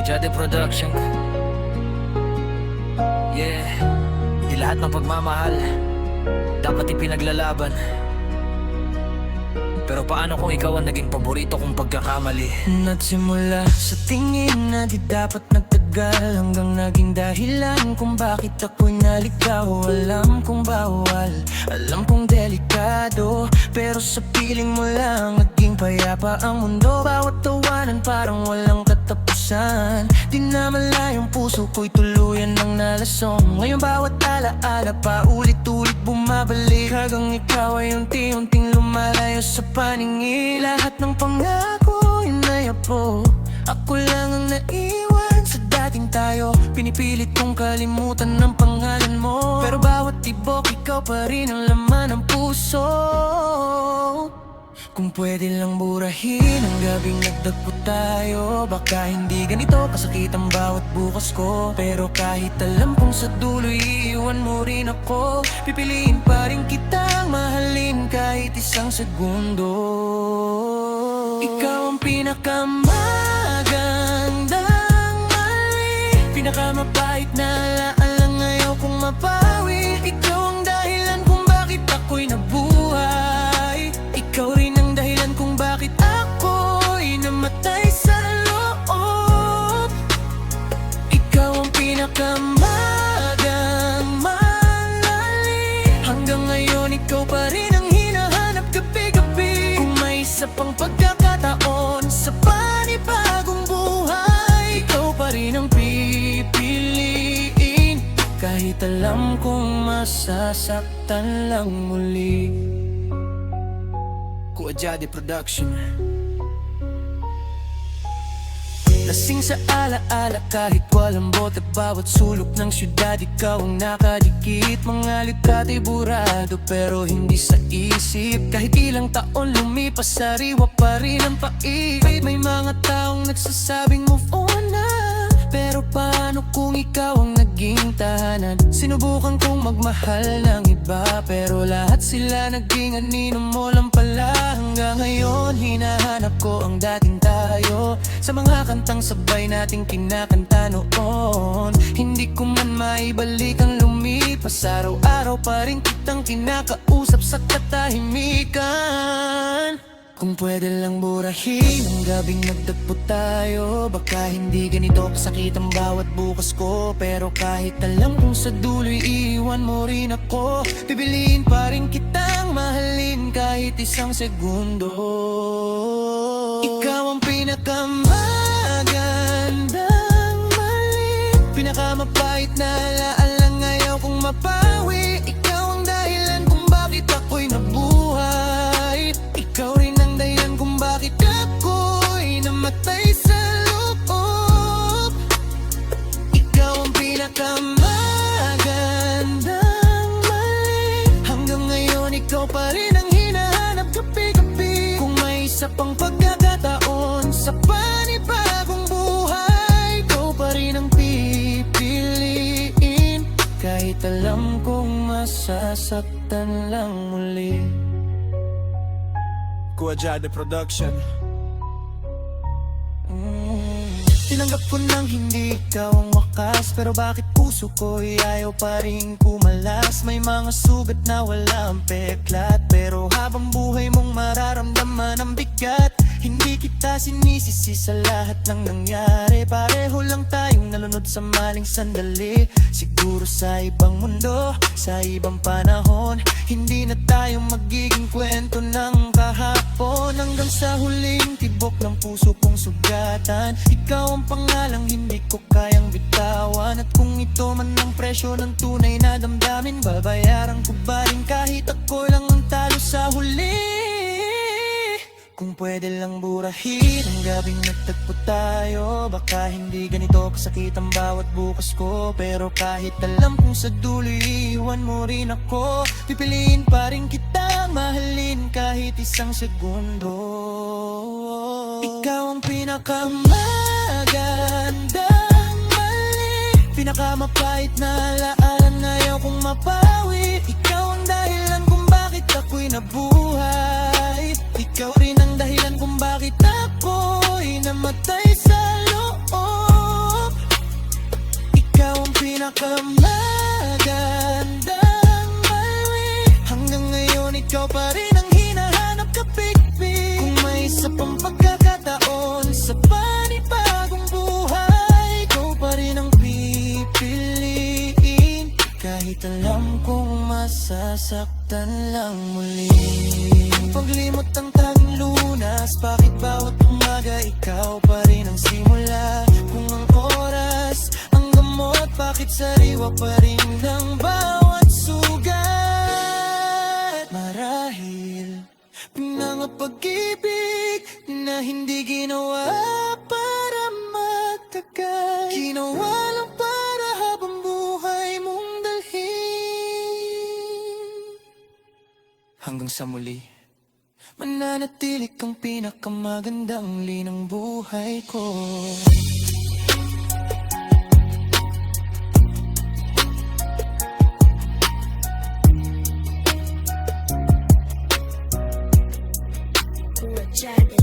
Jade Production. Yeah, di lahat ng pagmamahal dapat ipinaglalaban. Pero paano kung ikaw ang naging paborito kong pagkakamali? Nagsimula sa tingin na di dapat nagtagal, hanggang naging dahilan kung bakit ako'y naligaw. Alam kong bawal, alam kong delikado, pero sa piling mo lang naging payapa ang mundo. Bawat tawanan parang walang katapusan, di na malayong puso ko'y tuluyan ng nalasong. Ngayon bawat alaala pa ulit-ulit bumabalik, hanggang ikaw ay unti-unting lumalayo sa paningin. Lahat ng pangako inayapo, ako lang ang naiwan sa dating tayo. Pinipilit kong kalimutan ng pangalan mo, pero bawat tibok ikaw pa rin ang laman ng puso. Kung pwede lang burahin ang gabing nagdagpo tayo, baka hindi ganito kasakit ang bawat bukas ko. Pero kahit alam kong sa dulo iiwan mo rin ako, pipiliin pa rin kitang mahalin kahit isang segundo. Ikaw ang pinakamagandang mali, pinakamabait na alaala, ngayon kong mapawi. Ikaw ang dahilan kung bakit ako'y nabuhay, ikaw rin ang dahilan kung bakit ako'y namatay sa loob. Ikaw ang pinakamagandang mali, hanggang ngayon ikaw pa rin ang hinahanap gabi-gabi. Kung may isa pang pagkakataon sa panibagong buhay, ikaw pa rin ang pipiliin, kahit alam kong masasaktan lang muli. Jade Production. Lasing sa alaala kahit walang bote, bawat sulok ng syudad ikaw ang nakadikit. Mga likat'y burado pero hindi sa isip, kahit ilang taon lumipas sariwa pa rin ang pait. May mga taong nagsasabing move on na, pero paano kung ikaw ang naging tahanan? Sinubukan kong magmahal ng iba, pero lahat sila naging anino mo lang pala. Hanggang ngayon hinahanap ko ang dating tayo, sa mga kantang sabay nating kinakanta noon. Hindi ko man maibalik ang lumipas, araw-araw pa rin kitang kinakausap sa katahimikan. Kung pwede lang burahin ang gabing nagtagpo tayo, baka hindi ganito kasakit ang bawat bukas ko. Pero kahit alam kong sa dulo'y iiwan mo rin ako, pipiliin pa rin kitang mahalin kahit isang segundo. Ikaw ang pinakamagandang mali, pinakamabait na alaala, ngayon kong mapawi. Ikaw ang dahilan kung bakit ako'y nabuhay, ikaw rin ang dahilan kung bakit ako'y namatay sa loob. Ikaw ang pinakamagandang mali, hanggang ngayon ikaw pa rin ang hinahanap gabi-gabi. Kung may isa pang pagkakataon sa panibagong buhay, ikaw pa rin ang pipiliin, kahit alam kong masasaktan lang muli. Jade Production. Tinanggap ko nang hindi ikaw ang wakas, pero bakit puso ko'y ayaw pa rin kumalas? May mga sugat na walang peklat, pero habang buhay mong mararamdaman ang bigat. Hindi kita sinisisi sa lahat ng nangyari, pareho lang tayong nalunod sa maling sandali. Siguro sa ibang mundo, sa ibang panahon, hindi na tayo magiging kwento ng kahapon. Hanggang sa huling tibok ng puso kong sugatan, ikaw ang pangalang hindi ko kayang bitawan. At kung ito man ang presyo ng tunay na damdamin, babayaran ko ba rin kahit ako lang ang talo sa huli? Kung pwede lang burahin ang gabing nagtagpo tayo, baka hindi ganito kasakit ang bawat bukas ko. Pero kahit alam kong sa dulo'y iiwan mo rin ako, pipiliin pa rin kitang mahalin kahit isang segundo. Ikaw ang pinakamagandang mali, pinakamabait na alaala, ngayon kong mapawi. Ikaw ang dahilan kung bakit ako'y nabuhay, ikaw rin ang dahilan kung bakit ako'y namatay sa loob. pinakamagandang mali. Hanggang ngayon ikaw pa rin ang hinahanap kapikpik. Kung may isa pang pagkakataon sa panibagong buhay, ikaw pa rin ang pipiliin. Kahit alam kong masasaktan lang muli. Paglimot ang tanging lunas, bakit bawat umaga ikaw pa rin ang simula? Kung ang oras ang gamot, bakit sariwa pa rin ng bawat sugat? Marahil pinangapag-ibig na hindi ginawa para magtagal, ginawa lang para habang buhay mong dalhin. Hanggang sa muli, mananatili kang pinakamagandang linang buhay ko. Janet